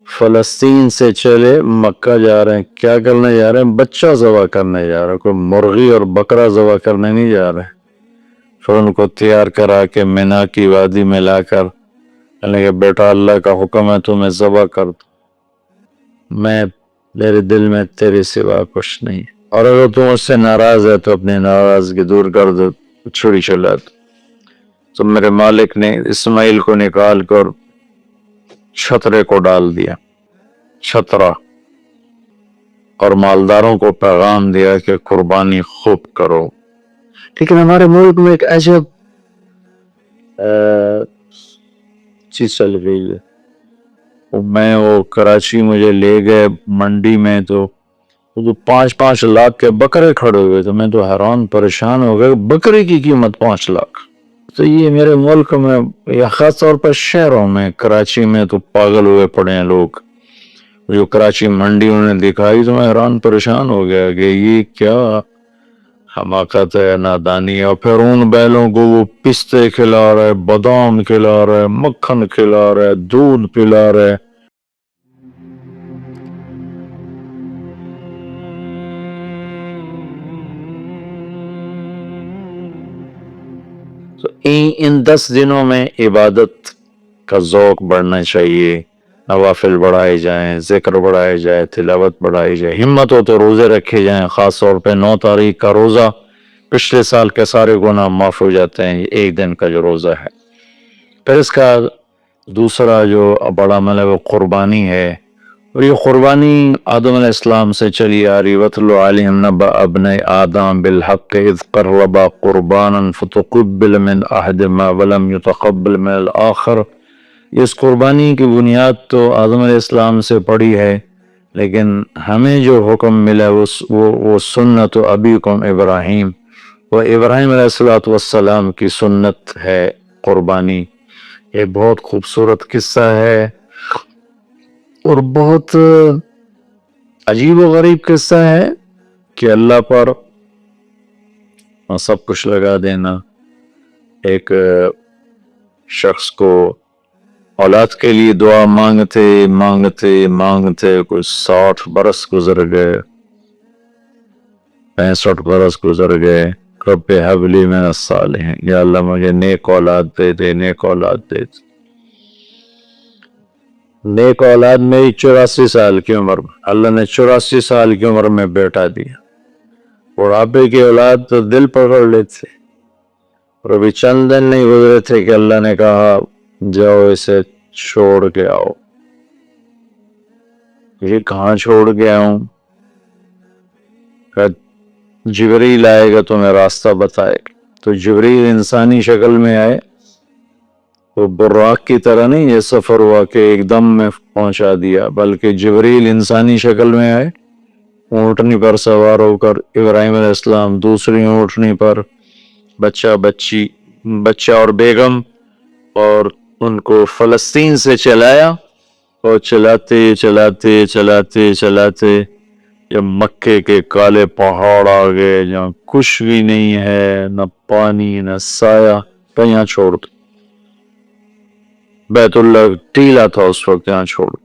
فلسطین سے چلے مکہ جا رہے ہیں، کیا کرنے جا رہے ہیں؟ بچہ ذبح کرنے جا رہے ہیں، کوئی مرغی اور بکرا ذبح کرنے نہیں جا رہے۔ پھر ان کو تیار کرا کے مینا کی وادی میں لا کر کہنے کہ بیٹا اللہ کا حکم ہے تمہیں ذبح کر دو، میں میرے دل میں تیرے سوا کچھ نہیں، اور اگر تم اس سے ناراض ہے تو اپنی ناراضگی دور کر دو، چھری چلا دو۔ تو میرے مالک نے اسماعیل کو نکال کر چھترے کو ڈال دیا، چھترا، اور مالداروں کو پیغام دیا کہ قربانی خوب کرو۔ لیکن ہمارے ملک میں ایک عجب چیز چل رہی ہے۔ وہ کراچی مجھے لے گئے منڈی میں، تو 5 لاکھ کے بکرے کھڑے ہوئے، تو میں تو حیران پریشان ہو گئے، بکرے کی قیمت 5 لاکھ۔ تو یہ میرے ملک میں یا خاص طور پر شہروں میں، کراچی میں تو پاگل ہوئے پڑے ہیں لوگ۔ جو کراچی منڈی انہوں نے دکھائی تو میں حیران پریشان ہو گیا کہ یہ کیا حماقت ہے، نادانی ہے۔ اور پھر ان بیلوں کو وہ پستے کھلا رہے، بادام کھلا رہے، مکھن کھلا رہے، دودھ پلا رہے۔ تو ان 10 دنوں میں عبادت کا ذوق بڑھنا چاہیے، نوافل بڑھائے جائیں، ذکر بڑھائے جائے، تلاوت بڑھائی جائے، ہمت ہو تو روزے رکھے جائیں۔ خاص طور پہ 9 تاریخ کا روزہ، پچھلے سال کے سارے گناہ معاف ہو جاتے ہیں، یہ ایک دن کا جو روزہ ہے۔ پھر اس کا دوسرا جو بڑا عمل ہے وہ قربانی ہے، اور یہ قربانی آدم علیہ السلام سے چلی آ رہی۔ وَاتْلُ عَلَيْهِمْ نَبَأَ ابْنَيْ آدَمَ بِالْحَقِّ إِذْ قَرَّبَا قُرْبَانًا فَتُقُبِّلَ مِنْ أَحَدِهِمَا وَلَمْ يُتَقَبَّلْ مِنَ الْآخَرِ۔ اس قربانی کی بنیاد تو آدم علیہ السلام سے پڑی ہے، لیکن ہمیں جو حکم ملا وہ سنت ابیکم ابراہیم، وہ ابراہیم علیہ السلام کی سنت ہے قربانی۔ یہ بہت خوبصورت قصہ ہے اور بہت عجیب و غریب قصہ ہے کہ اللہ پر سب کچھ لگا دینا۔ ایک شخص کو اولاد کے لیے دعا مانگتے مانگتے مانگتے کوئی 60 برس گزر گئے، 65 برس گزر گئے۔ رب ہب لی من الصالحین، یا اللہ مجھے نیک اولاد دے دے، نیک اولاد دے دے۔ نیک اولاد میری 84 سال کی عمر میں، اللہ نے 84 سال کی عمر میں بیٹا دیا۔ بڑھاپے کی اولاد تو دل پکڑ لیتے، اور ابھی چند دن نہیں گزرے تھے کہ اللہ نے کہا جاؤ اسے چھوڑ کے آؤ۔ یہ کہاں چھوڑ کے آؤں؟ جبریل آئے گا تمہیں راستہ بتائے گا۔ تو جبریل انسانی شکل میں آئے، وہ براق کی طرح نہیں یہ سفر ہوا کہ ایک دم میں پہنچا دیا، بلکہ جبریل انسانی شکل میں آئے، اونٹنی پر سوار ہو کر، ابراہیم علیہ السلام دوسری اونٹنی پر، بچہ اور بیگم، اور ان کو فلسطین سے چلایا، اور چلاتے چلاتے چلاتے چلاتے جب مکے کے کالے پہاڑ آ گئے جہاں کچھ بھی نہیں ہے، نہ پانی نہ سایہ، تو یہاں چھوڑ دو۔ بیت اللہ ٹیلا تھا اس وقت، یہاں چھوڑ دو۔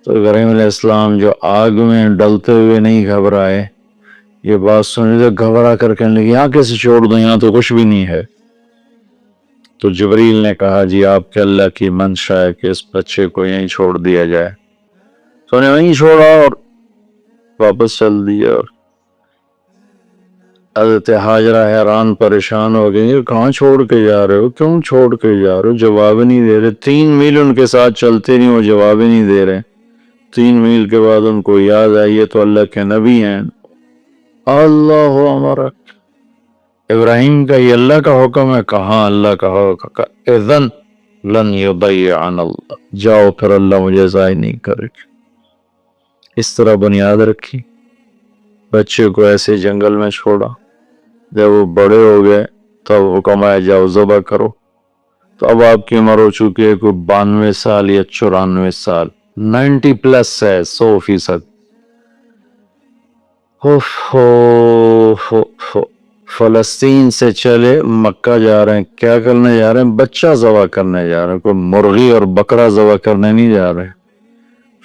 تو ابراہیم علیہ السلام جو آگ میں ڈلتے ہوئے نہیں گھبرائے، یہ بات سنی تو گھبرا کر کہنے لگے یہاں کیسے چھوڑ دو، یہاں تو کچھ بھی نہیں ہے۔ تو جبریل نے کہا جی آپ کے اللہ کی منشا ہے کہ اس بچے کو یہیں چھوڑ دیا جائے۔ تو انہیں وہیں چھوڑا اور واپس چل دیا۔ اور حضرت حاجرہ حیران پریشان ہو گئی، کہاں چھوڑ کے جا رہے ہو، کیوں چھوڑ کے جا رہے ہو؟ جواب نہیں دے رہے، 3 میل ان کے ساتھ چلتے نہیں، وہ جواب ہی نہیں دے رہے۔ 3 میل کے بعد ان کو یاد آئی یہ تو اللہ کے نبی ہیں۔ اللہ ہمارا ابراہیم کا یہ اللہ کا حکم ہے، کہاں اللہ کا حکم، اذن لن یضیعن اللہ، جاؤ پھر اللہ مجھے ضائع نہیں کرے گا۔ اس طرح بنیاد رکھی، بچے کو ایسے جنگل میں چھوڑا۔ جب وہ بڑے ہو گئے تب حکم آیا جاؤ ذبح کرو۔ تو اب آپ کی عمر ہو چکی ہے کوئی 92 سال یا 94 سال، 90 پلس ہے، 100%۔ فلسطین سے چلے مکہ جا رہے ہیں، کیا کرنے جا رہے ہیں؟ بچہ ذبح کرنے جا رہے ہیں، کوئی مرغی اور بکرا ذبح کرنے نہیں جا رہے۔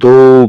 2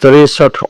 63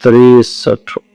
63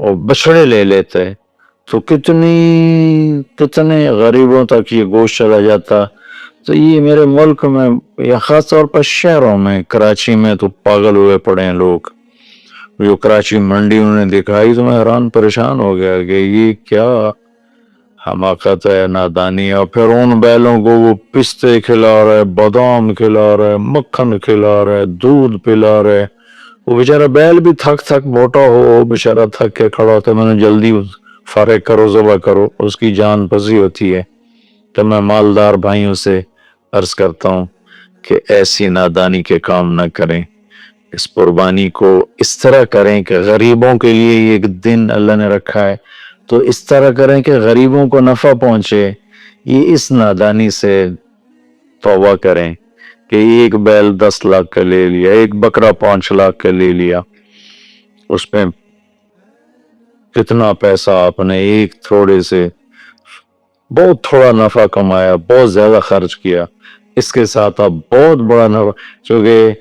اور بچڑے لے لیتے تو کتنے غریبوں تک یہ گوشت چلا جاتا. تو یہ میرے ملک میں یا خاص طور پر شہروں میں کراچی میں تو پاگل ہوئے پڑے ہیں لوگ. جو کراچی منڈی انہوں نے دکھائی تو میں حیران پریشان ہو گیا کہ یہ کیا حماقت ہے, نادانی ہے. اور پھر ان بیلوں کو وہ پستے کھلا رہے, بادام کھلا رہے, مکھن کھلا رہے, دودھ پلا رہے. وہ بیچارہ بیل بھی تھک موٹا ہو, بیچارہ تھک کے کھڑا ہوتا ہے. میں نے جلدی فارغ کرو, ذبح کرو, اس کی جان پسی ہوتی ہے. تو میں مالدار بھائیوں سے عرض کرتا ہوں کہ ایسی نادانی کے کام نہ کریں. اس قربانی کو اس طرح کریں کہ غریبوں کے لیے ایک دن اللہ نے رکھا ہے تو اس طرح کریں کہ غریبوں کو نفع پہنچے. یہ اس نادانی سے توبہ کریں کہ ایک بیل 10 لاکھ کا لے لیا, ایک بکرا 5 لاکھ کا لے لیا, اس پہ کتنا پیسہ آپ نے ایک تھوڑے سے بہت تھوڑا نفع کمایا, بہت زیادہ خرچ کیا. اس کے ساتھ آپ بہت بڑا نفع, چونکہ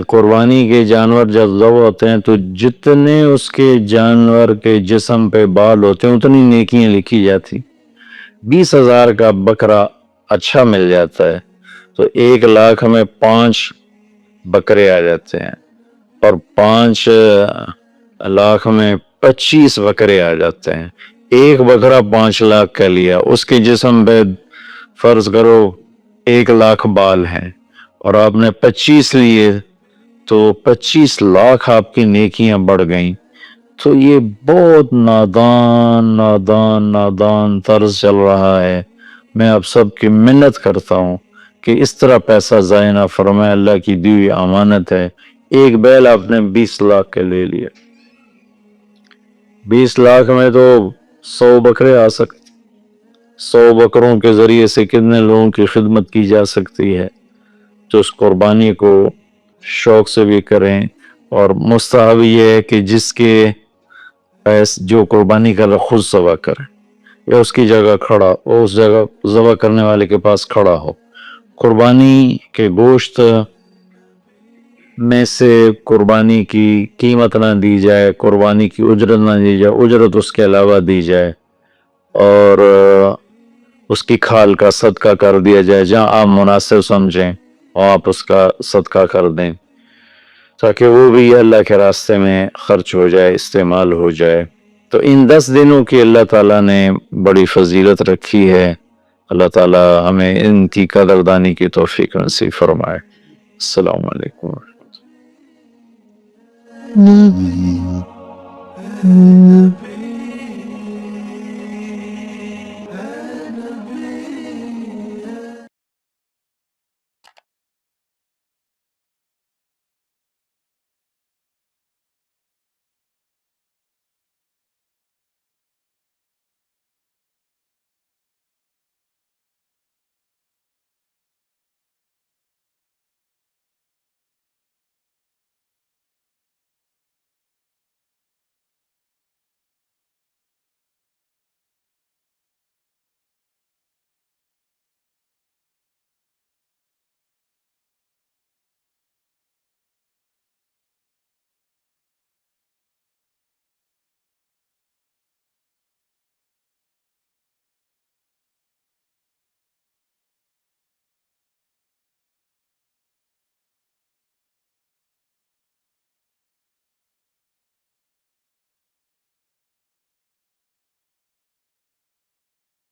قربانی کے جانور جب ذبح ہوتے ہیں تو جتنے اس کے جانور کے جسم پہ بال ہوتے ہیں اتنی نیکیاں لکھی جاتی. 20,000 کا بکرا اچھا مل جاتا ہے تو 1 لاکھ میں 5 بکرے آ جاتے ہیں, اور 5 لاکھ میں 25 بکرے آ جاتے ہیں. ایک بکرا 5 لاکھ کا لیا, اس کے جسم پہ فرض کرو 1 لاکھ بال ہیں اور آپ نے 25 لیے تو 25 لاکھ آپ کی نیکیاں بڑھ گئیں. تو یہ بہت نادان طرز چل رہا ہے. میں آپ سب کی منت کرتا ہوں کہ اس طرح پیسہ ضائع نہ فرمائے, اللہ کی دی ہوئی امانت ہے. ایک بیل آپ نے 20 لاکھ کے لے لیا, 20 لاکھ میں تو 100 بکرے آ سکتے. 100 بکروں کے ذریعے سے کتنے لوگوں کی خدمت کی جا سکتی ہے. تو اس قربانی کو شوق سے بھی کریں. اور مستحب یہ ہے کہ جس کے جو قربانی کر خود ذبح کرے یا اس کی جگہ کھڑا, اس جگہ ذبح کرنے والے کے پاس کھڑا ہو. قربانی کے گوشت میں سے قربانی کی قیمت نہ دی جائے, قربانی کی اجرت نہ دی جائے, اجرت اس کے علاوہ دی جائے, اور اس کی کھال کا صدقہ کر دیا جائے. جہاں آپ مناسب سمجھیں آپ اس کا صدقہ کر دیں تاکہ وہ بھی اللہ کے راستے میں خرچ ہو جائے, استعمال ہو جائے. تو ان 10 دنوں کی اللہ تعالیٰ نے بڑی فضیلت رکھی ہے. اللہ تعالیٰ ہمیں ان کی قدردانی کی توفیق نصیب فرمائے. السلام علیکم. Mm-hmm.